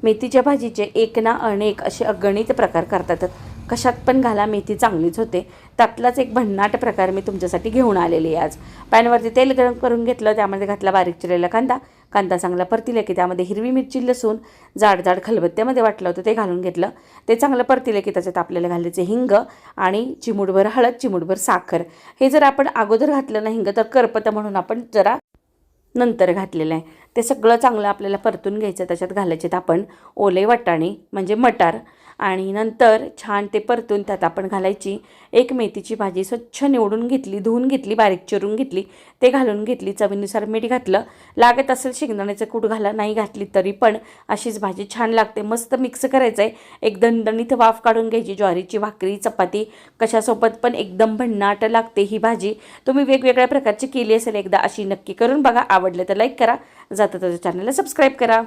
मेथीच्या भाजीचे एक ना अनेक असे अगणित प्रकार करतात. कशात पण घाला मेथी चांगलीच होते. त्यातलाच एक भन्नाट प्रकार मी तुमच्यासाठी घेऊन आलेली आहे आज. पॅनवरती तेल गरम करून घेतलं, त्यामध्ये घातला बारीक चिरलेला कांदा. कांदा चांगला परतिला की त्यामध्ये हिरवी मिरची, लसूण जाड जाड खलबत्त्यामध्ये वाटलं होतं ते घालून घेतलं. ते चांगलं परतिलं की त्याच्यात आपल्याला घालायचे हिंग आणि चिमूटभर हळद, चिमूटभर साखर. हे जर आपण अगोदर घातलं ना हिंग तर करपतं, म्हणून आपण जरा नंतर घातलेलं आहे. ते सगळं चांगलं आपल्याला परतून घ्यायचं. त्याच्यात घालायचे आपण ओले वाटाणे म्हणजे मटार, आणि नंतर छान ते परतून त्यात आपण घालायची एक मेथीची भाजी स्वच्छ निवडून घेतली, धुवून घेतली, बारीक चिरून घेतली, ते घालून घेतली. चवीनुसार मीठ घातलं. लागत असेल शेंगदाण्याचं कूट घाला, नाही घातली तरी पण अशीच भाजी छान लागते. मस्त मिक्स करायचं आहे. एक दणदणीत वाफ काढून घ्यायची. ज्वारीची भाकरी, चपाती कशासोबत पण एकदम भन्नाट लागते ही भाजी. तुम्ही वेगवेगळ्या प्रकारची केली असेल एकदा, अशी नक्की करून बघा. आवडलं तर लाईक करा, जातं तर चॅनलला सबस्क्राईब करा.